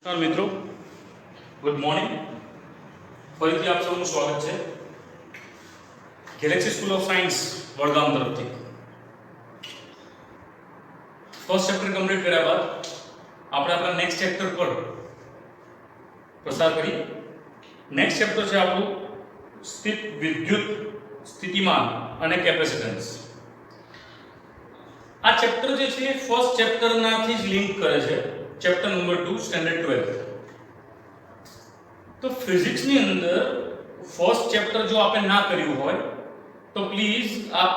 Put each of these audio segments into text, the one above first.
નમસ્કાર મિત્રો, good morning. ફરીથી આપ સૌનું સ્વાગત છે galaxy school of science Vadgam તરફથી. ફર્સ્ટ ચેપ્ટર કમ્પ્લીટ કર્યા બાદ આપણે આપણા નેક્સ્ટ ચેપ્ટર પર પ્રસાર કરીએ. નેક્સ્ટ ચેપ્ટર છે આપણું સ્થિત વિદ્યુત સ્થિતિમાન અને કેપેસિટન્સ. આ ચેપ્ટર જે છે ફર્સ્ટ ચેપ્ટરનાથી જ લિંક કરે છે. Chapter number 2 standard 12. તો ફિઝિક્સ ની અંદર ફર્સ્ટ ચેપ્ટર જો આપણે ના કર્યું હોય તો પ્લીઝ આપ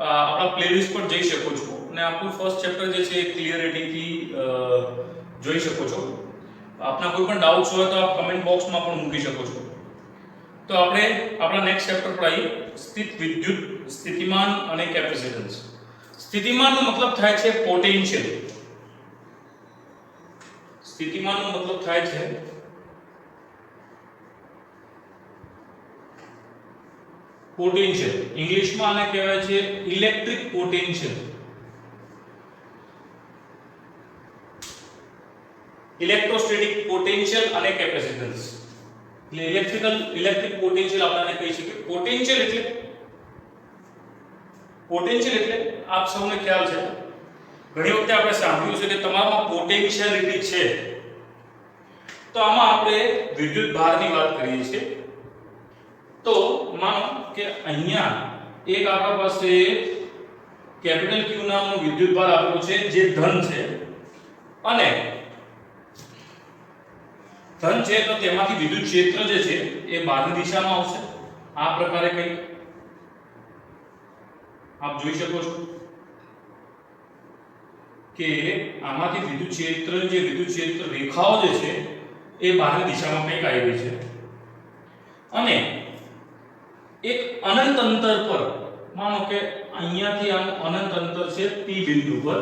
આપણા પ્લેલિસ્ટ પર જઈ શકો છો અને આપણું ફર્સ્ટ ચેપ્ટર જે છે ક્લિયરિટીથી જોઈ શકો છો. આપના કોઈ પણ ડાઉટ્સ હોય તો આપ કમેન્ટ બોક્સમાં પણ મૂકી શકો છો. તો આપણે આપણા નેક્સ્ટ ચેપ્ટર પર આવીએ, સ્થિત વિદ્યુત સ્થિતિમાન અને કેપેસિટન્સ. સ્થિતિમાનનો મતલબ થાય છે પોટેન્શિયલ. સ્થિતિમાનનો મતલબ થાય છે પોટેન્શિયલ. ઇંગ્લિશમાં આને કહેવાય છે ઇલેક્ટ્રિક પોટેન્શિયલ. ઇલેક્ટ્રોસ્ટેટિક પોટેન્શિયલ અને કેપેસિટન્સ. એટલે ઇલેક્ટ્રિક પોટેન્શિયલ આપણે કહી શકીએ. પોટેન્શિયલ એટલે આપ સૌને ખ્યાલ છે, ઘણી વખતે આપણે સાંભળ્યું છે કે તમારામાં પોટેન્શિયાલિટી છે. તો આમાં આપણે વિદ્યુત ભારની વાત કરીએ છીએ. તો માનો કે અહીંયા એક આપણા પાસે કેપિટલ Q નામનો વિદ્યુત ભાર આપેલો છે જે ધન છે, અને ધન છે તો તેમાંથી વિદ્યુત ક્ષેત્ર જે છે એ બહારની દિશામાં આવશે. આ પ્રકારે કંઈક આપ જોઈ શકો છો કે આમાંથી વિદ્યુત ક્ષેત્ર રેખાઓ જે છે એ બહારની દિશામાં કંઈક આવી રહી છે, અને એક અનંત અંતર પર, માનો કે અહીંયાથી આમ અનંત અંતર છે P બિંદુ પર,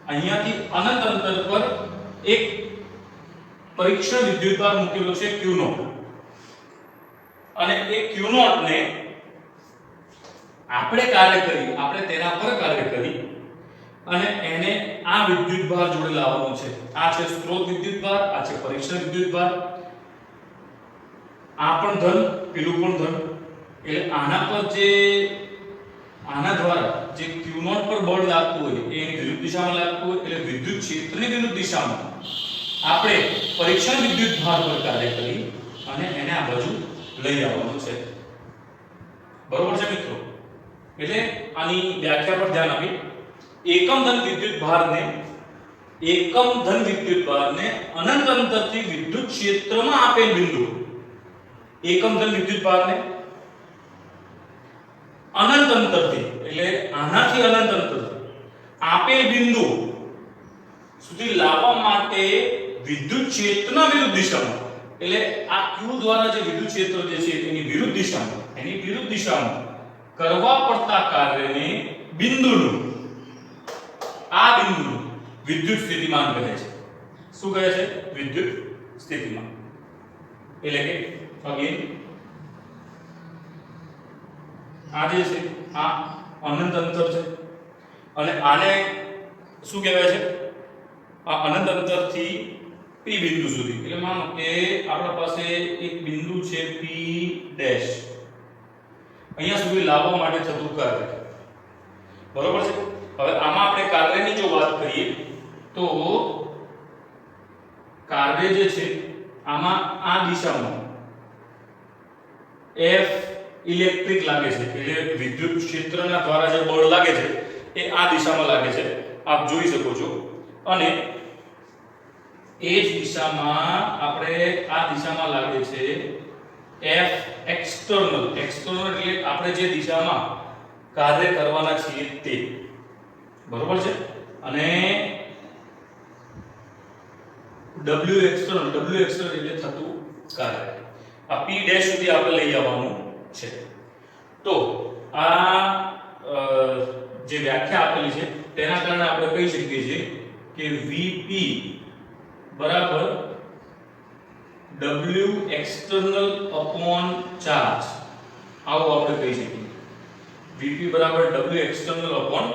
અહીંયાથી અનંત અંતર પર એક પરીક્ષણ વિદ્યુતભાર મૂકેલો છે Q0, અને એ Q0 ને આપણે તેના પર કાર્ય કરી અને એને આ વિદ્યુતભાર જોડે લાવવાનું છે. આ છે સ્ત્રોત વિદ્યુતભાર, આ છે પરીક્ષણ વિદ્યુતભાર. આ પણ ધન, પેલું પણ ધન. એટલે આના દ્વારા જે Q0 પર બળ લાગતું હોય એ વિરુદ્ધ દિશામાં લાગતું હોય, એટલે વિદ્યુત ક્ષેત્રની વિરુદ્ધ દિશામાં આપણે પરીક્ષણ વિદ્યુતભાર પર કાર્ય કરી અને એને આ બાજુ લઈ આવવાનું છે. બરોબર છે મિત્રો? એટલે આની વ્યાખ્યા પર ધ્યાન આપી. એકમ ધન વિદ્યુતભારને અનંત અંતરથી વિદ્યુત ક્ષેત્રમાં આપેલ બિંદુ, એકમ ધન વિદ્યુતભારને અનંત અંતરથી, એટલે આનાથી અનંત અંતર આપેલ બિંદુ સુધી લાવવા માટે વિદ્યુત ક્ષેત્રના વિરુદ્ધ દિશામાં, એટલે આ Q દ્વારા જે વિદ્યુત ક્ષેત્ર જે છે એની વિરુદ્ધ દિશામાં કરવા પડતા કાર્યને બિંદુનું વિદ્યુત સ્થિતિમાન કહે છે. શું કહે છે? વિદ્યુત સ્થિતિમાન. એટલે કે અગેન આ જે છે આ અનંત અંતર છે, અને આને શું કહેવાય છે? આ અનંત અંતરથી P બિંદુ સુધી, એટલે માનો કે આપણા પાસે એક બિંદુ છે P ડેશ, અહીંયા સુધી લાવવા માટે થતું કાર્ય. બરોબર છે? હવે આમાં આપણે કાર્યની જો વાત કરીએ તો કાર્ય જે છે આમાં આ દિશામાં F ઇલેક્ટ્રિક લાગે છે, એટલે વિદ્યુત ક્ષેત્રના દ્વારા જે બળ લાગે છે એ આ દિશામાં લાગે છે, આપ જોઈ શકો છો. અને એ જ દિશામાં આ દિશામાં લાગે છે F એક્સટર્નલ. એટલે આપણે જે દિશામાં કાર્ય કરવાના છીએ તે. બરોબર છે? અને W એક્સટર્નલ એટલે થતું કાર્ય. આ P ડેશ સુધી આપણે લઈ આવવાનું છે. તો આ જે વ્યાખ્યા આપેલી છે તેના કારણે આપણે કહી શકીએ છીએ કે Vp બરાબર W external upon charge. આવું આપણે કહી શકીએ. Vp બરાબર W external upon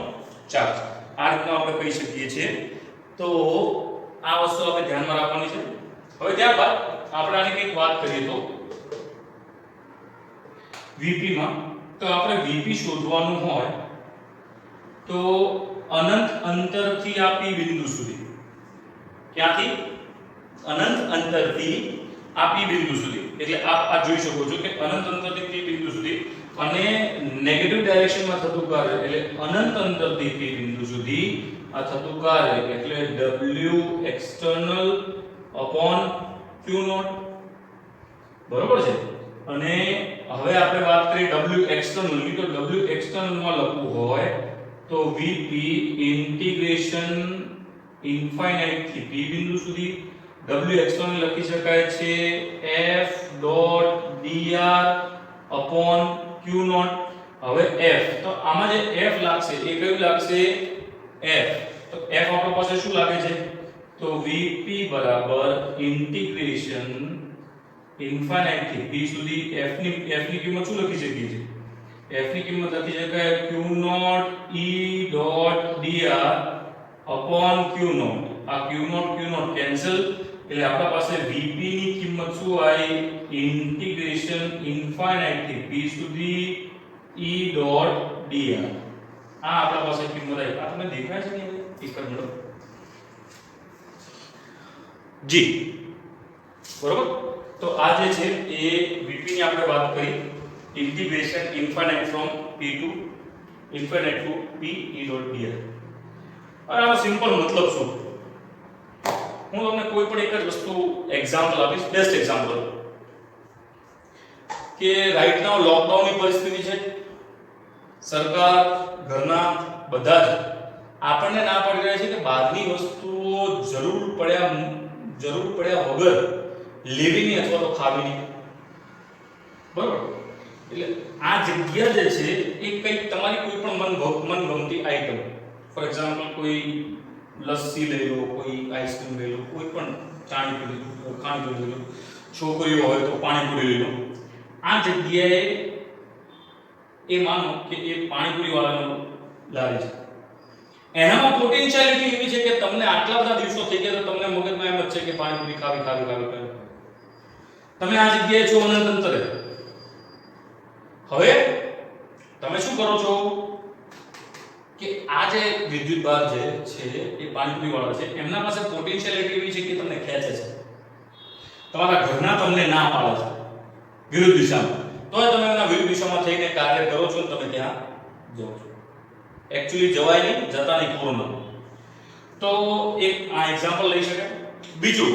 charge. આ રીતના આપણે કહી શકીએ છીએ. તો આ વસ્તુ આપણે ધ્યાનમાં રાખવાની છે. હવે ત્યારબાદ આપણે આની કંઈક વાત કરીએ તો VP માં તો આપણે VP શોધવાનું હોય તો અનંત અંતરથી આ P બિંદુ સુધી, ક્યાંથી? અનંત અંતરથી આ P બિંદુ સુધી, એટલે આ જોઈ શકો છો કે અનંત અંતરથી P બિંદુ સુધી અને નેગેટિવ ડાયરેક્શનમાં થતું કાર્ય એટલે અનંત અંતરથી P બિંદુ સુધી આ થતું કાર્ય એટલે W external upon Q naught, બરોબર છે. અને હવે આપણે વાત કરીએ W external ની, તો W external માં લખવું હોય તો VP ઇન્ટિગ્રેશન ઇન્ફાઇનાઇટ થી P બિંદુ સુધી. W external લખી શકાય છે F dot dr upon Q naught. હવે F, તો આમાં જે F લાગશે એ કયું લાગશે? F. તો F આપણા પાસે શું લાગે છે? તો VP બરાબર ઇન્ટિગ્રેશન ઇન્ફાઇનાઇટ થી P સુધી F ની કિંમત શું લખી શકીએ છીએ? F ની કિંમત લખી શકાય Q naught E dot dr upon Q naught. આ Q naught કેન્સલ એટલે આપણા પાસે VP ની કિંમત શું આવી? ઇન્ટિગ્રેશન ઇન્ફાઇનાઇટ થી P સુધી E dot dr. આ આપણા પાસે કિંમત આવી. આ તમને દેખાય છે ને? એક જ મિનિટ જી, બરોબર. તો આ જે છે એ VP ની આપણે વાત કરી, integration infinite from P to infinite to P E dot dr. અને આનો સિમ્પલ મતલબ શું? હું તમને કોઈ પણ એક જ વસ્તુ એક્ઝામ્પલ આપીશ, બેસ્ટ એક્ઝામ્પલ કે રાઈટ નાઉ લોકડાઉનની પરિસ્થિતિ છે. સરકાર, ઘરના બધા જ આપણને ના પાડી રહ્યા છે કે બહારની વસ્તુઓ જરૂર પડ્યા વગર લેવીની અથવા તો ખાવીની, બરોબર. એટલે આ જગ્યા જે છે એ કંઈક તમારી કોઈ પણ મનગમતી આઈટમ, ફોર એક્ઝામ્પલ કોઈ લસ્સી લઈ લો, કોઈ આઈસ્ક્રીમ લઈ લો, કોઈ પણ ખાણીપીણી લઈ લો, છોકરીઓ હોય તો પાણીપુરી લઈ લો. આ જગ્યાએ એ માનો કે એ પાણીપુરી વાળાનો લારી છે, એનામાં પોટેન્શિયાલિટી એવી છે કે તમને આટલા બધા દિવસો થઈ ગયા તો તમને મગજમાં એમ જ છે કે પાણીપુરી ખાવી. તમે આ જગ્યાએ છો અનંત અંતરે. હવે તમે શું કરો છો કે આ જે વિદ્યુત ભાર જે છે એ પાણીપુરી વાળા છે, એમના પાસે પોટેન્શિયાલિટી એવી છે કે તમને ખેંચે છે. તમારા ઘરના તમને ના પાડે છે વિરુદ્ધ દિશામાં, તોય તમે એના વિરુદ્ધ દિશામાં થઈને કાર્ય કરો છો, તમે ત્યાં જાઓ છો. એકચ્યુઅલી જવાય નહીં, જતા નહીં પૂર્ણ. તો એક આ એક્ઝામ્પલ લઈ શકાય. બીજું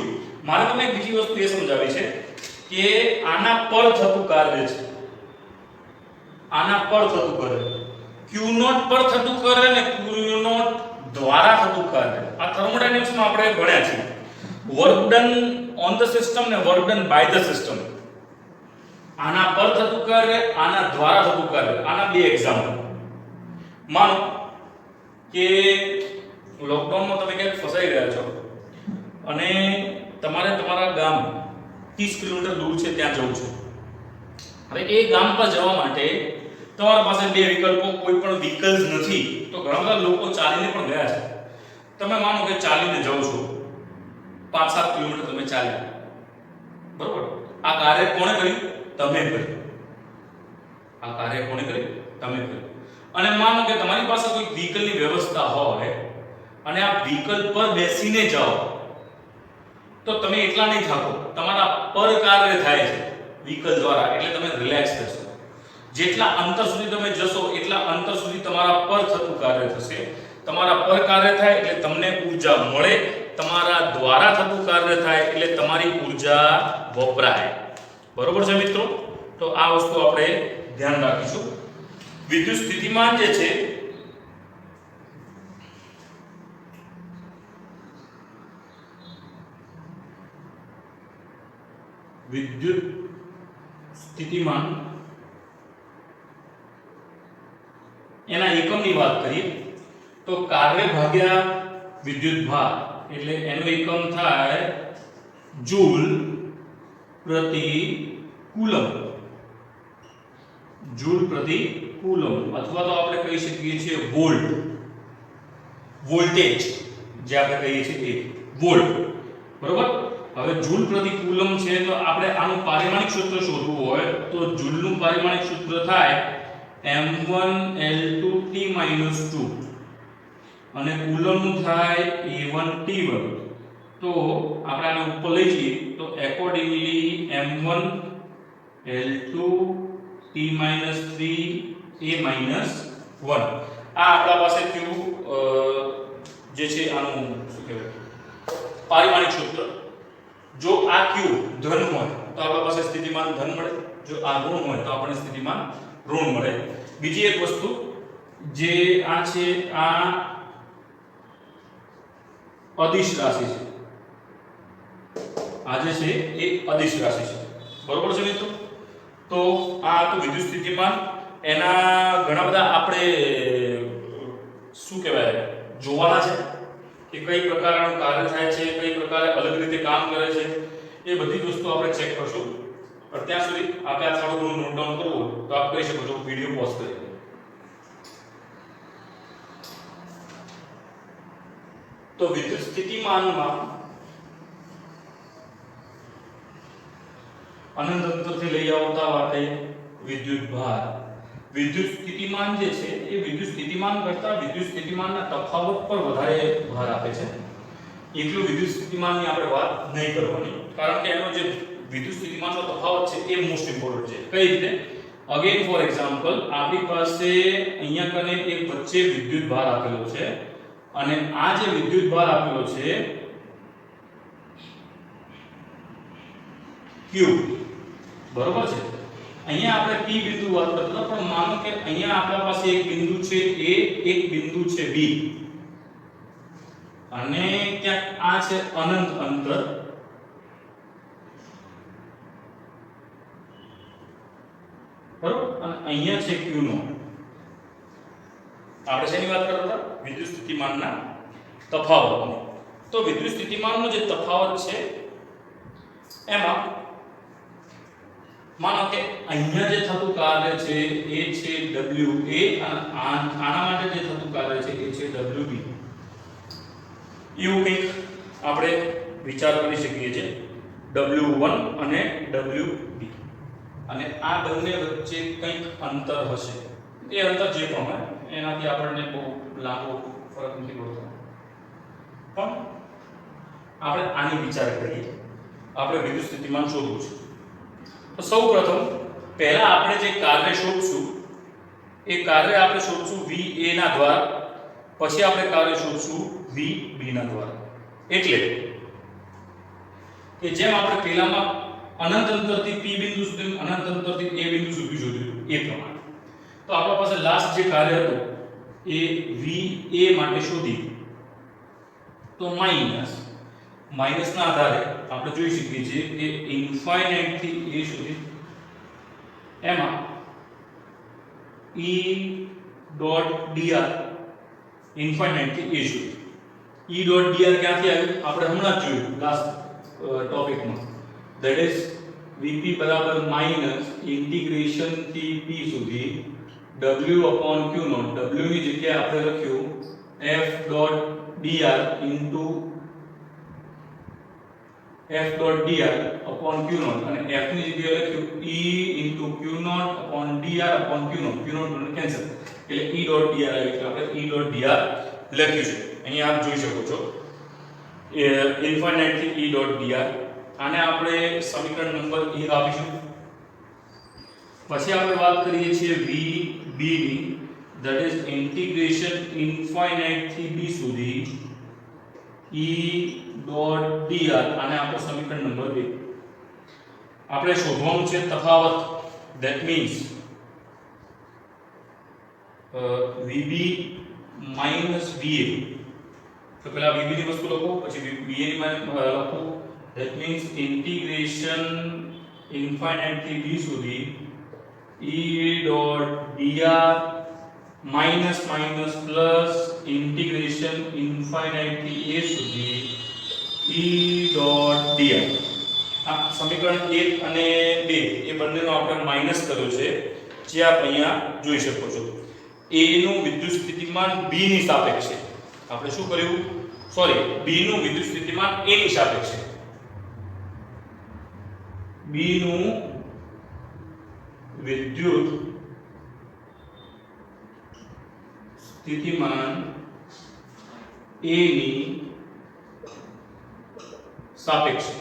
મારે તમને એક બીજી વસ્તુ એ સમજાવી છે કે આના પર થતું કાર્ય છે, આના પર થતું કાર્ય Q naught પર થતું કાર્ય ને Q naught દ્વારા થતું કાર્ય. આ થર્મોડાયનેમિક્સમાં આપણે ભણ્યા છે, work done on the system ને work done by the system. આના પર થતું કાર્ય, આના દ્વારા થતું કાર્ય. આના બે એક્ઝામ્પલ. માનો કે લોકડાઉનમાં તમે ક્યાંક ફસાઈ ગયા છો અને તમારે તમારા ગામ 30 કિલોમીટર દૂર છે ત્યાં જવું છે. હવે એ ગામ પર જવા માટે તમારા પાસે બે વિકલ્પો, કોઈ પણ વ્હીકલ્સ નથી, તો ઘણા બધા લોકો ચાલીને પણ ગયા છે. તમે માનો કે ચાલીને જાવ છો, 5-7 કિલોમીટર તમે ચાલ્યા, બરોબર. આ કાર્ય કોણે કર્યું? તમે કર્યું. આ કાર્ય કોણે કર્યું? તમે કર્યું. અને માનો કે તમારી પાસે કોઈ વ્હીકલની વ્યવસ્થા હોય અને આ વ્હીકલ પર બેસીને જાઓ તો તમે એટલા નહીં થાકો, તમારા પર કાર્ય થાય છે વ્હીકલ દ્વારા, એટલે તમે રિલેક્સ થશો. જેટલા અંતર સુધી તમે જશો એટલા અંતર સુધી તમારા પર થતું કાર્ય થશે. તમારા પર કાર્ય થાય એટલે તમને ઊર્જા મળે, તમારા દ્વારા થતું કાર્ય થાય એટલે તમારી ઊર્જા વપરાય. બરોબર છે મિત્રો? તો આ વસ્તુ આપણે ધ્યાન રાખીશું. વિદ્યુત સ્થિતિમાન જે છે વિદ્યુત સ્થિતિમાન એના એકમની વાત કરીએ તો કાર્ય ભાગ્યા વિદ્યુત ભાર એટલે એનો એકમ થાય જૂલ પ્રતિ કુલમ. જૂલ પ્રતિ કુલમ અથવા તો આપણે કહી શકીએ છીએ વોલ્ટ, વોલ્ટેજ જે આપણે કહીએ છીએ એ વોલ્ટ, બરોબર. હવે જૂલ પ્રતિ કુલમ છે તો આપણે આનું પારિમાણિક સૂત્ર શોધવું હોય તો જૂલનું પારિમાણિક સૂત્ર થાય m1L2T-2 અને કુલમનું થાય A1T1. તો આપણે આને ઉપર લઈ જઈએ તો એકોર્ડિંગલી m1L2T-3 A-1 આ આપણા પાસે કેવું જે છે આનું શું કહેવાય પારિમાણિક સૂત્ર. જો આ q ધન હોય તો આપણા પાસે સ્થિતિમાન ધન મળે, જો આ ઋણ હોય તો આપણને સ્થિતિમાન ઋણ મળે. બીજી એક વસ્તુ જે આ છે આ અદિશ રાશિ છે, આ જે છે એ અદિશ રાશિ છે, બરોબર છે મિત્રો. તો આ તો વિદ્યુત સ્થિતિમાન એના ઘણા બધા આપણે શું કહેવાય જોવાના છે કે કઈ પ્રકારનું કાર્ય થાય છે, કઈ પ્રકારે અલગ રીતે કામ કરે છે, એ બધી વસ્તુ આપણે ચેક કરશું. પણ ત્યાં સુધી આપણે આ થોડું નોટ ડાઉન કરવું તો આપ કહી શકો છો વિડિયો પોઝ કરી. તો વિદ્યુત સ્થિતિમાનમાં અનંત અંતરથી લઈ આવતા માટે વિદ્યુત ભાર. વિદ્યુત સ્થિતિમાન જે છે એ વિદ્યુત સ્થિતિમાન કરતા વિદ્યુત સ્થિતિમાનના તફાવત પર વધારે ભાર આપે છે. એકલું વિદ્યુત સ્થિતિમાનની આપણે વાત નહીં કરવાની, કારણ કે એનો જે વિદ્યુત સ્થિતિમાનનો તફાવત છે એ મોસ્ટ ઇમ્પોર્ટન્ટ છે. કઈ રીતે? અગેન ફોર એક્ઝામ્પલ આપણી પાસે અહીંયા કને એક વચ્ચે વિદ્યુત ભાર આપેલો છે અને આ જે વિદ્યુત ભાર આપેલો છે Q, બરોબર છે. અહીંયા આપણે P બિંદુ વાત કરતા હતા, પણ માનો કે અહીંયા આપણા પાસે એક બિંદુ છે A, એક બિંદુ છે B અને ક્યાંક આ છે અનંત અંતર, બરોબર, અને અહીંયા છે Q નો. આપણે શેની વાત કરતા હતા? વિદ્યુત સ્થિતિમાનના તફાવતની. તો વિદ્યુત સ્થિતિમાનનો જે તફાવત છે એમાં માનો કે અહીંયા જે થતું કાર્ય છે એ છે WA અને આના માટે જે થતું કાર્ય છે એ છે WB. એવું કંઈક આપણે વિચાર કરી શકીએ છીએ, W1 અને WB. અને આ બંને વચ્ચે કંઈક અંતર હશે, એ અંતર જે પણ હોય એનાથી આપણને બહુ લાંબો ફરક નથી પડતો. પણ આપણે આની વિચાર કરીએ, આપણે વિદ્યુત સ્થિતિમાન શોધવું છે. તો સૌપ્રથમ પહેલા આપણે જે કાર્ય શોધશું એ કાર્ય આપણે શોધશું VA ના દ્વારા, પછી આપણે કાર્ય શોધશું VB ના દ્વારા. એટલે કે જેમ આપણે પહેલામાં અનંત અંતરથી P બિંદુ સુધી અનંત અંતરથી A બિંદુ સુધી શોધ્યું એ પ્રમાણે, તો આપણા પાસે લાસ્ટ જે કાર્ય હતું એ VA માટે શોધી તો માઇનસ ના આધારે આપણે જોઈ શકીએ છીએ કે ઇન્ફાઇનાઇટ થી A સુધી એમાં E.dr ઇન્ફાઇનાઇટ થી A સુધી. E.dr ક્યાંથી આવ્યું? આપણે હમણાં જ જોયું લાસ્ટ ટોપિકમાં, ધેટ ઇઝ VP બરાબર માઇનસ ઇન્ટિગ્રેશન થી P સુધી W/Q0. W ની જગ્યાએ આપણે લખ્યું F.dr ઇન્ટુ F.dr/Q0 અને F ની જગ્યાએ લખ્યું E into Q0/dr/Q0. Q0 cancel એટલે E.dr આવી એટલે આપણે E.dr લખ્યું છે. અહીંયા આપ જોઈ શકો છો ઇન્ફાઇનાઇટ થી E.dr. આને આપણે સમીકરણ નંબર 1 આપીશું. પછી આપણે વાત કરીએ છીએ VB ની, ધેટ ઇઝ ઇન્ટિગ્રેશન ઇન્ફાઇનાઇટ થી B સુધી E.dr. આને આપણે સમીકરણ નંબર 2. આપણે શોધવાનું છે તફાવત, that means VB minus VA. તો પહેલા VB ની વસ્તુ લખો, પછી VA ની લખો, ધેટ મીન્સ ઇન્ટિગ્રેશન ઇન્ફાઇનાઇટ થી B સુધી E.dr minus plus integration infinite થી A સુધી E.dr. આ સમીકરણ 1 અને 2 એ બંનેનો આપણે માઈનસ કર્યો છે, જે આપ અહીંયા જોઈ શકો છો. A નું વિદ્યુત સ્થિતિમાન B ની સાપેક્ષે આપણે શું કર્યું? સોરી B નું વિદ્યુત સ્થિતિમાન A ની સાપેક્ષે B નું વિદ્યુત સ્થિતિમાન A ની સાપેક્ષે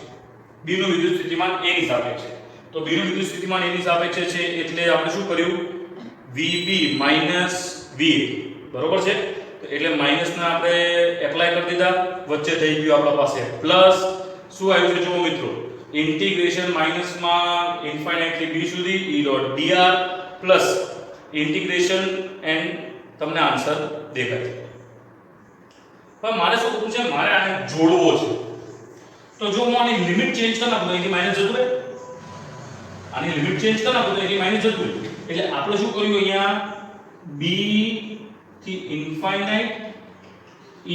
B નું વિદ્યુત સ્થિતિમાન A ની સાપેક્ષે તો B નું વિદ્યુત સ્થિતિમાન A ની સાપેક્ષે છે એટલે આપણે શું કર્યું VB VA બરોબર છે એટલે માઈનસ ના આપણે એપ્લાય કરી દીધા વચ્ચે થઈ ગયું આપણા પાસે પ્લસ શું આવ્યું છે જુઓ મિત્રો ઇન્ટિગ્રેશન માઈનસ માં ઇન્ફાઇનાઇટલી b સુધી E.dr પ્લસ ઇન્ટિગ્રેશન એન્ડ તમને આન્સર દેખાય પણ મારે શું કરવું છે મારે આને જોડવો છે તો જો હું આની લિમિટ ચેન્જ કરી નાખું તો અહીંથી માઈનસ જતું રહે આની લિમિટ ચેન્જ કરી નાખું તો અહીંથી માઈનસ જતું રહે એટલે આપણે શું કર્યું અહીંયા b થી infinite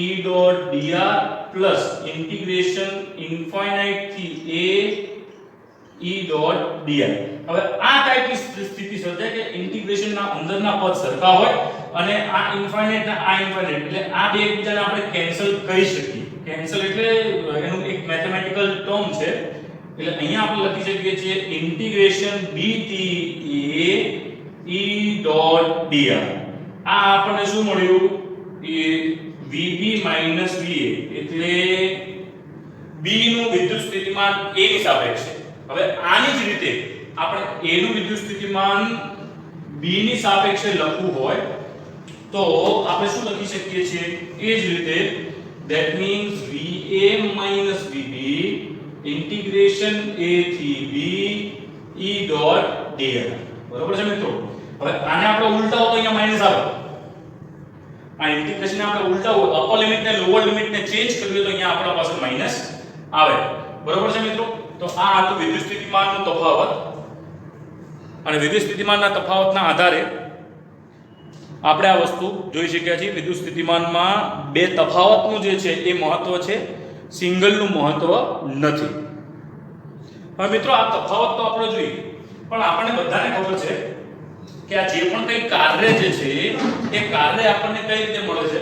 E.dr plus integration infinite થી a E.dr હવે આ ટાઈપની સ્થિતિ સર્જાય કે ઇન્ટિગ્રેશન ના અંદરના પદ સરખા હોય અને આ ઇન્ફાઇનાઇટ ના આ ઇન્ફાઇનાઇટ એટલે આ બે એકબીજાને આપણે કેન્સલ કરી શકીએ કેન્સલ એટલે એનું એક મેથેમેટિકલ ટર્મ છે એટલે અહીંયા આપણે લખી શકીએ છીએ ઇન્ટિગ્રેશન b થી a E.dr આ આપણને શું મળ્યું એ VB VA એટલે B નું વિદ્યુત સ્થિતિમાન A ની સાપેક્ષે હવે આની જ રીતે આપણે A નું વિદ્યુત સ્થિતિમાન B ની સાપેક્ષે લખવું હોય તો આપણે શું લખી શકીએ છીએ એ જ રીતે that means VA VB integration A થી B E.dr બરોબર છે મિત્રો હવે આને આપણે ઉલટાવો તો અહીંયા માઈનસ આવે આ ઇન્ટિગ્રેશન ને આપણે ઉલટાવો અપર લિમિટ ને લોઅર લિમિટ ને ચેન્જ કરીએ તો અહીંયા આપણા પાસે માઈનસ આવે બરોબર છે મિત્રો તો આ હતું વિદ્યુત સ્થિતિમાનનો તફાવત અને વિદ્યુત સ્થિતિમાનના તફાવતના આધારે આપણે આ વસ્તુ જોઈ શક્યા છીએ વિદ્યુત સ્થિતિમાનમાં બે તફાવતનું જે છે એ મહત્વ છે સિંગલનું મહત્વ નથી હવે મિત્રો આ તફાવત તો આપણે જોઈએ પણ આપણને બધાને ખબર છે કે આ જે પણ કંઈ કાર્ય જે છે એ કાર્ય આપણને કઈ રીતે મળે છે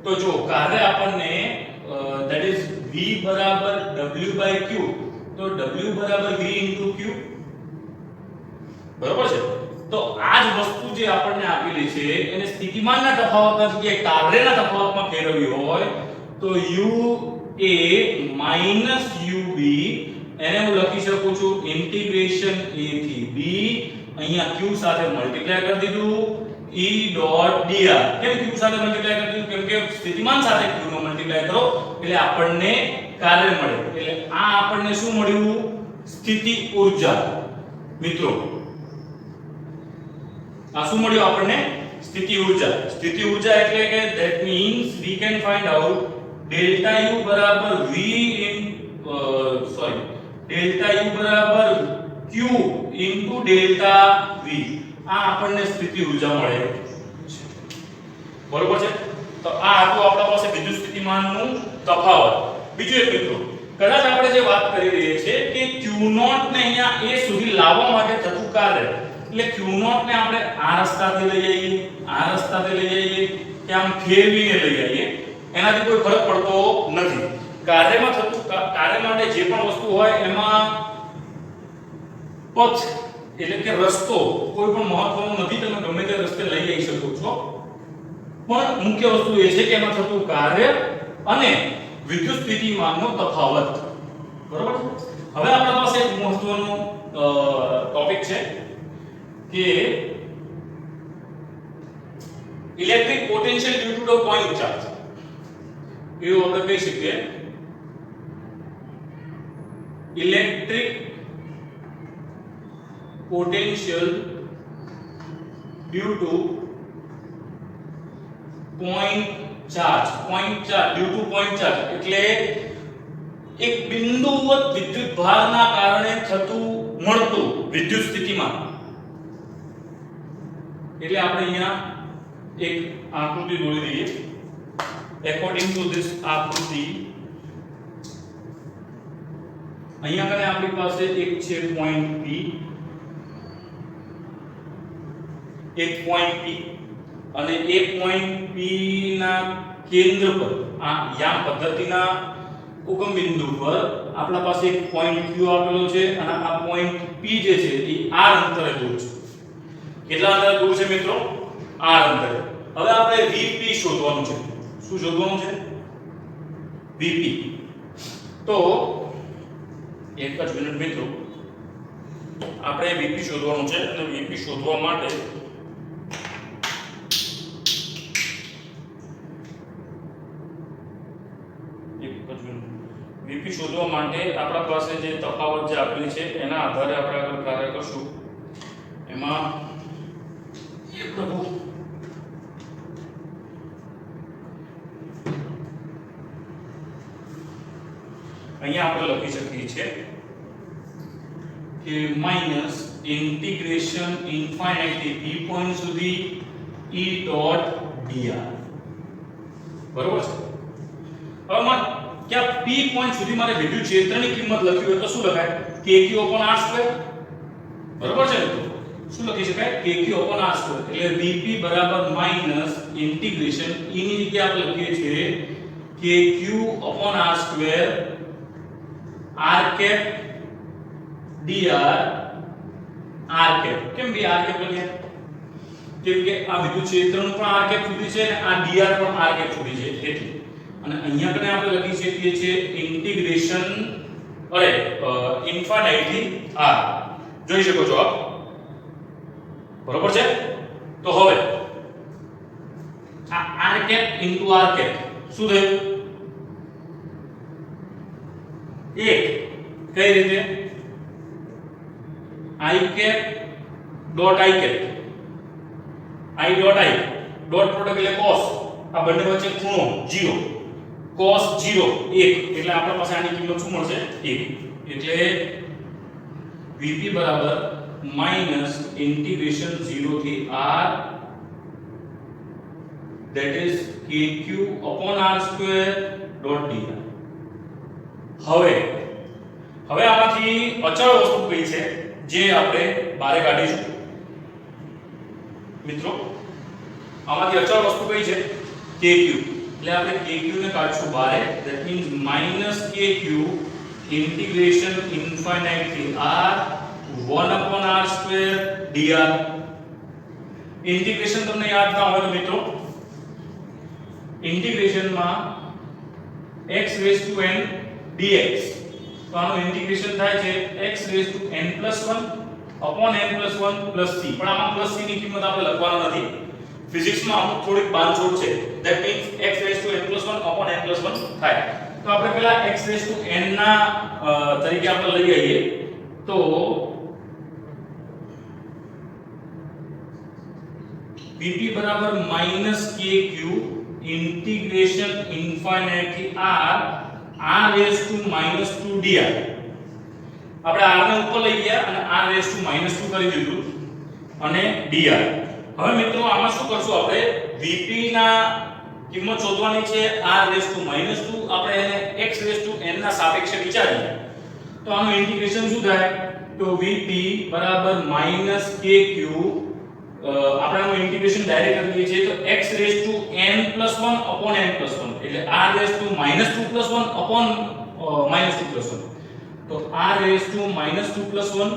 તો જો કાર્ય આપણને that is v બરાબર w/q તો w બરાબર v * q બરોબર છે તો આ જ વસ્તુ જે આપણને આપેલી છે એને સ્થિતિમાનના તફાવતમાં કે કાર્યના તફાવતમાં ફેરવવી હોય તો u a - ub એને હું લખી શકું છું ઇન્ટિગ્રેશન a થી b અહીંયા q સાથે મલ્ટીપ્લાય કરી દીધું E.dr કેમ q સાથે મલ્ટીપ્લાય કરી દીધું કેમ કે સ્થિતિમાન સાથે q નો મલ્ટીપ્લાય કરો એટલે આપણને કાર્ય મળે એટલે આ આપણને શું મળ્યું સ્થિતિ ઊર્જા મિત્રો આ શું મળ્યું આપણને સ્થિતિ ઊર્જા એટલે કે that means we can find out delta u બરાબર delta u બરાબર q into delta v આ આપણને સ્થિતિ ઊર્જા મળે છે બરોબર છે તો આ હતું આપણા પાસે વિદ્યુત સ્થિતિમાનનું તફાવત બીજું એક મિત્રો કદાચ આપણે જે વાત કરી રહ્યા છે કે q0 ને અહીંયા a સુધી લાવવા માટે થતું કાર્ય એટલે q0 ને આપણે આ રસ્તાથી લઈ જઈએ કે આમ ફેરવીને લઈ જઈએ એનાથી કોઈ ફરક પડતો નથી કાર્ય માટે જે પણ વસ્તુ હોય એમાં પથ એટલે કે રસ્તો કોઈ પણ મહત્વનો નથી તમે ગમે તે રસ્તે લઈ જઈ શકો છો પણ મુખ્ય વસ્તુ એ છે કે એમાં થતું કાર્ય અને વિદ્યુત સ્થિતિમાનનો તફાવત બરોબર હવે આપણા પાસે એક મહત્વનો ટોપિક છે કે electric potential due to the point charge એવું આપણે કહી શકીએ electric potential due to point charge due to point charge એટલે એક બિંદુવત વિદ્યુત ભારના કારણે થતું મળતું વિદ્યુત સ્થિતિમાન એટલે આપણે અહીંયા એક આકૃતિ દોરી દઈએ according to this આકૃતિ અહીંયા કને આપણી પાસે એક છે પોઈન્ટ P એક પોઈન્ટ P અને એક પોઈન્ટ P ના કેન્દ્ર પર આ યામ પદ્ધતિના ઉગમ બિંદુ પર આપણા પાસે એક પોઈન્ટ Q આપેલો છે અને આ પોઈન્ટ P જે છે એ r અંતરે દૂર છે. કેટલા અંતરે દૂર છે મિત્રો? r અંતરે. હવે આપણે VP શોધવાનું છે. શું શોધવાનું છે? VP. તો એક જ મિનિટ મિત્રો, આપણે VP શોધવાનું છે અને VP શોધવા માટે VP શોધવા માટે આપણા પાસે જે તફાવત જે આપેલી છે એના આધારે આપણે આગળ કાર્ય કરશું. એમાં એ પ્રભુ અહીંયા આપણે લખી શકીએ છીએ કે minus integration infinite p point સુધી E ડોટ dr. બરોબર છે. હવે માં क्या p પોઈન્ટ સુધી મારે વિદ્યુત ક્ષેત્રની કિંમત લખવી હોય તો શું લખાય? kq r2. બરોબર છે મિત્રો? શું લખી શકાય? kq r2 એટલે vp બરાબર માઈનસ ઇન્ટિગ્રેશન e ની જગ્યાએ આપણે લખીએ છીએ kq r2 r cap dr r cap. કેમ બી r કેપ લખ્યા? કેમ કે આ વિદ્યુત ક્ષેત્રનું પણ r કેપ સુધી છે અને આ dr પણ r કેપ સુધી છે એટલે. અને અહીંયા કને આપણે લખી શકીએ છીએ ઇન્ટિગ્રેશન ઇન્ફાઇનાઇટ થી r. જોઈ શકો છો આપ. બરોબર છે? તો હવે આ r cap into r cap શું થયું? એક કઈ રીતે? i cap dot i cap. i dot i dot product એટલે cos. આ બંને વચ્ચે ખૂણો 0. cos 0 1 એટલે આપણા પાસે આની કિંમત શું મળશે? 1. એટલે Vp બરાબર માઈનસ ઇન્ટિગ્રેશન 0 થી r that is kq r2 dot dr. હવે આમાંથી અચળ વસ્તુ કઈ છે જે આપણે બહાર કાઢીશું મિત્રો? આમાંથી અચળ વસ્તુ કઈ છે? kq. એટલે આપણે kq ને કાઢશું બહાર. that means minus kq integration infinite થી r 1 upon r2 dr. Integration તમને યાદ ના હોય તો મિત્રો ઇન્ટિગ્રેશન માં x raised to n dx. તો આનું ઇન્ટિગ્રેશન થાય છે x raised to n plus 1 upon n plus 1 plus c. પણ આમાં plus c ની કિંમત આપણે લખવાનો નથી. ફિઝિક્સ માં અમુક થોડીક બાંધછોડ છે. that means x raised to n plus 1 upon n plus 1 થાય. તો આપણે પહેલા x raised to n ના તરીકે આપણે લઈ આવીએ તો Vp બરાબર માઈનસ kq ઇન્ટિગ્રેશન ઇન્ફાઇનાઇટ થી r raised to minus 2 dr. આપણે r ને ઉપર લઈ ગયા અને r raised to minus 2 કરી દીધું અને dr. હવે મિત્રો આમાં શું કરશું? આપણે Vp ના કિંમત શોધવાની છે r raised to minus 2. આપણે એને x raised to n ના સાપેક્ષે વિચારીએ તો આનું ઇન્ટિગ્રેશન શું થાય? તો Vp બરાબર માઈનસ kq આપણે આનું ઇન્ટિગ્રેશન ડાયરેક્ટ કરીએ છીએ તો x raised to n plus 1 upon n plus 1 એટલે r raised to minus 2 plus 1 upon minus 2 plus 1. તો r raised to minus 2 plus 1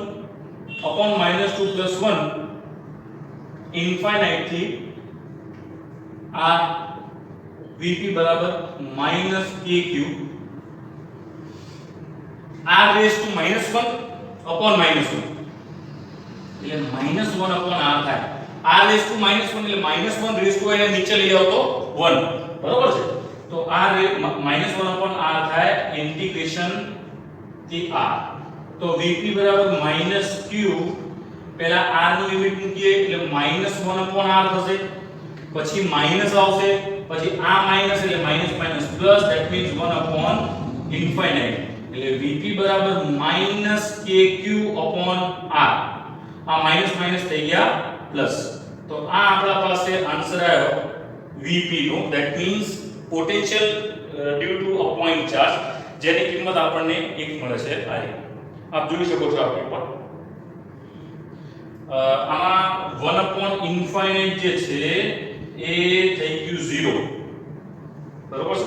upon minus 2 plus 1 infinite થી r Vp બરાબર minus kq r raised to minus 1 upon minus 1 એટલે minus 1 upon r થાય. r raised to minus 1 એટલે minus 1 raised to એને નીચે લઈ આવો તો 1. બરોબર છે? તો r minus 1 upon r થાય ઇન્ટિગ્રેશન થી r. તો Vp બરાબર minus q પહેલા r નું લિમિટ મૂકીએ એટલે minus 1 upon r થશે. પછી માઈનસ આવશે. પછી આ માઈનસ એટલે minus minus plus. that means 1 upon infinite. એટલે Vp બરાબર minus kq upon r. આ માઈનસ માઈનસ થઈ ગયા પ્લસ. તો આ આપણા પાસે આન્સર આવ્યો Vp no. that means potential due to a point charge જેની કિંમત આપણને 1 મળે છે. આપ જોઈ શકો છો આ પેપર. આમાં 1 upon infinite જે છે એ થઈ ગયું 0. બરોબર છે.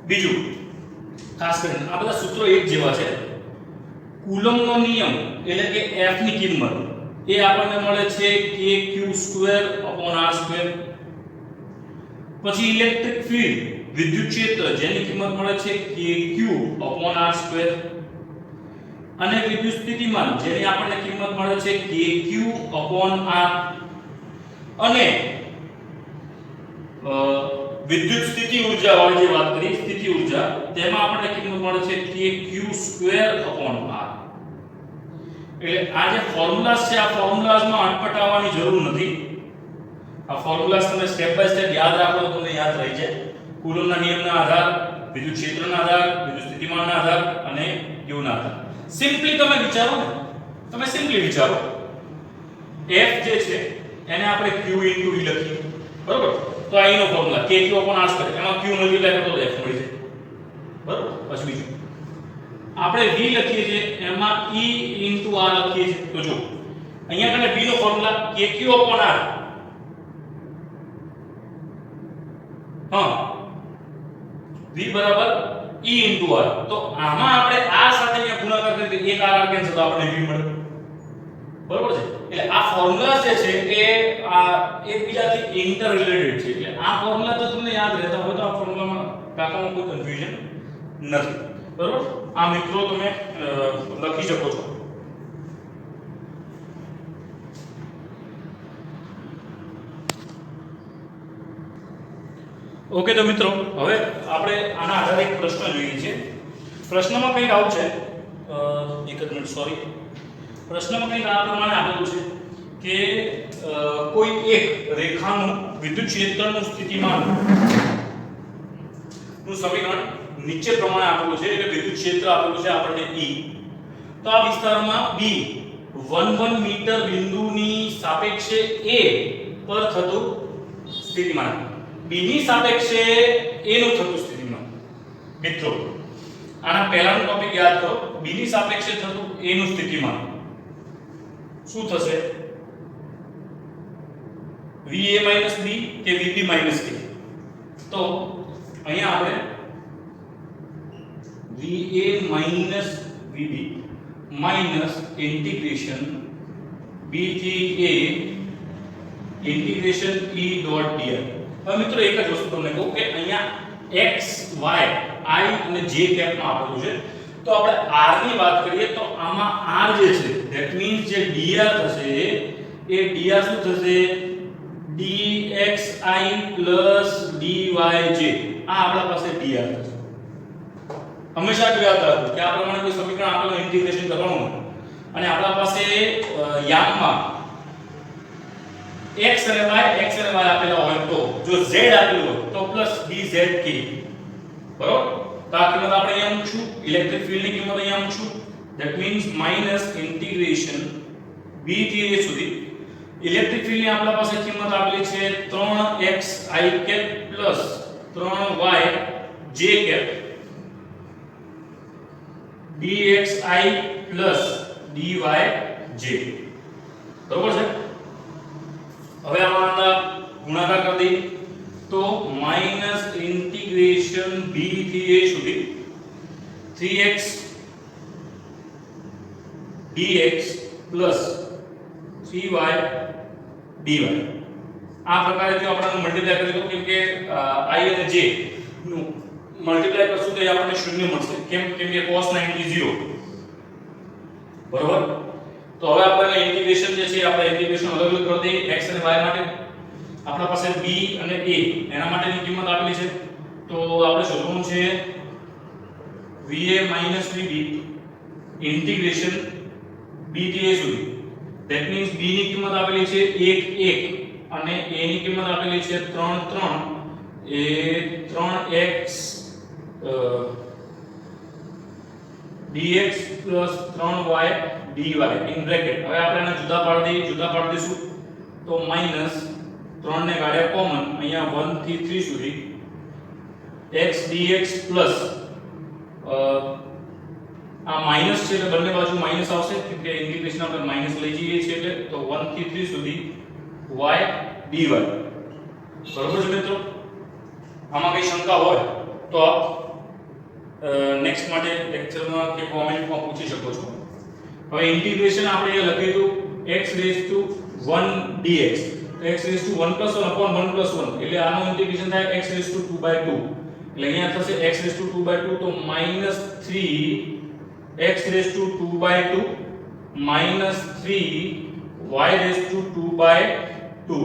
બીજું ખાસ કરીને આ બધા સૂત્રો એક જેવા છે. કુલમ્બનો નિયમ એટલે કે F ની કિંમત એ આપણને મળે છે kq²/r². પછી ઇલેક્ટ્રિક ફીલ્ડ વિદ્યુત ક્ષેત્ર જેની કિંમત મળે છે kq/r². અને વિદ્યુત સ્થિતિમાન જેની આપણને કિંમત મળે છે kq/r. અને વિદ્યુત સ્થિતિ ઊર્જા વાળી જે વાત કરી સ્થિતિ ઊર્જા તેમાં આપણને કિંમત મળે છે kq²/r. એટલે આ જે ફોર્મ્યુલાસ છે આ ફોર્મ્યુલાસમાં અટપટાવવાની જરૂર નથી. આ ફોર્મ્યુલાસ તમે સ્ટેપ બાય સ્ટેપ યાદ રાખો તો તમને યાદ રહી જાય. કુલમ્બના નિયમના આધાર, વિદ્યુત ક્ષેત્રના આધાર, વિદ્યુત સ્થિતિમાનના આધાર અને યુના આધાર. સિમ્પલી તમે વિચારો ને, તમે સિમ્પલી વિચારો F જે છે એને આપણે q * e લખીએ, બરોબર? તો આ એનો ફોર્મ્યુલા kq/r² એમાં q મલ્ટીપ્લાય કરો તો F મળી જાય, બરોબર? પછી બીજું આપણે v લખીએ છીએ એમાં e * r લખીએ છીએ. તો જો અહીંયા કને v નો ફોર્મ્યુલા kq/r v બરાબર e * r. તો આમાં આપણે આ સાથે અહીંયા ગુણાકાર કરીએ તો એક r કેન્સલ તો આપણને v મળે, બરોબર છે? એટલે આ ફોર્મ્યુલા જે છે એ આ એકબીજાથી ઇન્ટર રિલેટેડ છે. એટલે આ ફોર્મ્યુલા તો તમને યાદ રહેતા હોય તો આ ફોર્મ્યુલામાં કાકામાં કોઈ કન્ફ્યુઝન નથી, બરોબર? આ મિત્રો તમે લખી શકો છો. ઓકે, તો મિત્રો હવે આપણે આના આધારે એક પ્રશ્ન જોઈએ છીએ. પ્રશ્નમાં કંઈક આવું છે, એક જ મિનિટ, સોરી. પ્રશ્નમાં કંઈક આ પ્રમાણે આપેલું છે કે કોઈ એક રેખાનું વિદ્યુત ક્ષેત્રનું સ્થિતિમાન નું સમીકરણ નીચે પ્રમાણે આપેલું છે. એટલે વિદ્યુત ક્ષેત્ર આપેલું છે આપણને E. તો આ વિસ્તારમાં B 1 મીટર બિંદુની સાપેક્ષે A પર થતું સ્થિતિમાન, B ની સાપેક્ષે A નું થતું સ્થિતિમાન. મિત્રો આના પહેલાનો ટોપિક યાદ કરો. B ની સાપેક્ષે થતું A નું સ્થિતિમાન શું થશે? VA - B કે VB - A. તો અહીંયા આપણે VA - VB minus integration B થી A ઇન્ટિગ્રેશન E.dr. હવે મિત્રો એક જ વસ્તુ તમને કહું કે અહીંયા x y i અને j કેપમાં આપેલું છે. તો આપણે r ની વાત કરીએ તો આમાં r જે છે ધેટ મીન્સ જે dr થશે એ dr શું થશે? dxi dyj. આ આપણા પાસે dr થશે. હંમેશા યાદ રાખો કે આ પ્રમાણે કોઈ સમીકરણ આપેલું ઇન્ટિગ્રેશન કરવાનું અને આપણા પાસે યામમાં x અને y આપેલા હોય તો જો z આપેલું હોય તો પ્લસ dzk, બરોબર? તો આ કિંમત આપણે અહીંયા મૂકશું. ઇલેક્ટ્રિક ફીલ્ડ ની કિંમત અહીંયા મૂકશું. That means minus integration b થી a સુધી. ઇલેક્ટ્રિક ફીલ્ડ ની આપણા પાસે કિંમત આપેલી છે 3xi cap plus 3yj cap dxi plus dyj, બરોબર છે? હવે આમાં ગુણાકાર કરી દઈએ તો માઈનસ ઇન્ટિગ્રેશન b થી a સુધી 3x dx plus 3y dy. આ પ્રકારે જો આપણે મલ્ટીપ્લાય કરીએ તો કેમ કે i અને j નું મલ્ટીપ્લાય કરશું તો એ આપણને શૂન્ય મળશે. કેમ કે cos 90 0, બરોબર? તો હવે આપણે ઇન્ટિગ્રેશન જે છે આપણે ઇન્ટિગ્રેશન અલગ અલગ કરી દઈએ. x અને y માટે આપણા પાસે b અને a એના માટેની કિંમત આપેલી છે. તો આપણે શોધવાનું છે VA - VB ઇન્ટિગ્રેશન b થી a સુધી. ધેટ મીન્સ b ની કિંમત આપેલી છે 1 1 અને a ની કિંમત આપેલી છે 3 3. એ 3x dx 3y dy in bracket. હવે આપણે આને જુદા પાડી દઈશું તો માઈનસ 3 ને કાઢ્યા કોમન, અહીંયા 1 થી 3 સુધી x dx પ્લસ આ માઈનસ છે એટલે બંને બાજુ માઈનસ આવશે કેમ કે ઇન્ટિગ્રેશન આપણે માઈનસ લઈ જઈએ છીએ એટલે. તો 1 થી 3 સુધી y dy, બરોબર છે મિત્રો? આમાં કઈ શંકા હોય તો આપ નેક્સ્ટ માટે લેક્ચરમાં કે કોમેન્ટમાં પૂછી શકો છો. હવે ઇન્ટિગ્રેશન આપણે એ લખ્યું હતું x raised to 1 dx, તો x raised to 1 plus 1 upon 1 plus 1 એટલે આનું ઇન્ટિગ્રેશન થાય x raised to 2 by 2 એટલે અહીંયા થશે x raised to 2 by 2 તો -3 x raised to 2 by 2 -3 y raised to 2 by 2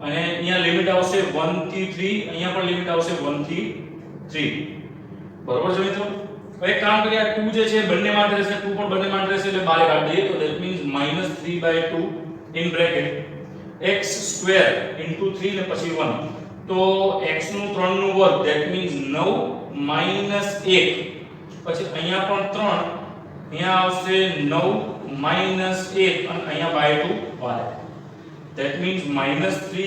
અને અહીંયા લિમિટ આવશે 1 થી 3, અહીંયા પણ લિમિટ આવશે 1 થી 3. બરોબર છે મિત્રો? હવે એક કામ કરીએ, આ 2 જે છે બંને માટે રહેશે, 2 પણ બંને માટે રહેશે એટલે બહાર કાઢી દઈએ, તો that means -3/2 in bracket x square into 3 ને પછી 1, તો x નું 3 નું વર્ગ ધેટ મીન્સ 9 -1 પછી અહીંયા પણ 3, અહીંયા આવશે 9 -1 અને અહીંયા by 2 y, ધેટ મીન્સ -3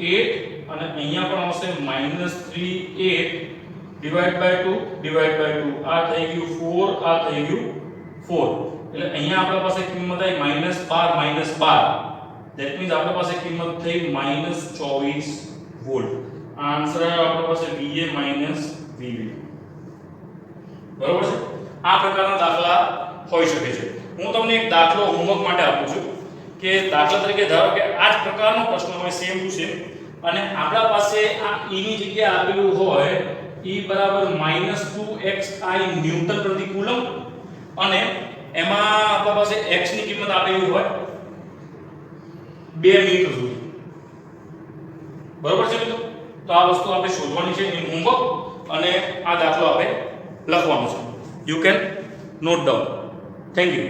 8 અને અહીંયા પણ આવશે -3 8 ડિવાઇડ બાય 2 આ થઈ ગયું 4, આ થઈ ગયું 4 એટલે અહીંયા આપણા પાસે કિંમત આવી -12 ધેટ મીન્સ આપણા પાસે કિંમત થઈ -24 વોલ્ટ. આ આન્સર આવ્યો આપણા પાસે VA VB. બરોબર છે? આ પ્રકારના દાખલા હોઈ શકે છે. હું તમને એક દાખલો હોમવર્ક માટે આપું છું કે દાખલા તરીકે ધારો કે આ જ પ્રકારનો પ્રશ્ન હોય સેમ ટુ સેમ અને આપણા પાસે આ e ની જગ્યાએ આપેલું હોય E બરાબર -2xi ન્યૂટન પ્રતિ કુલમ અને એમાં આપણા પાસે x ની કિંમત આપેલી હોય 2 મીટર સુધી. બરોબર છે મિત્રો? તો આ વસ્તુ આપણે શોધવાની છે ઇન હોમવર્ક અને આ દાખલો આપણે લખવાનો છે. You can note down. Thank you.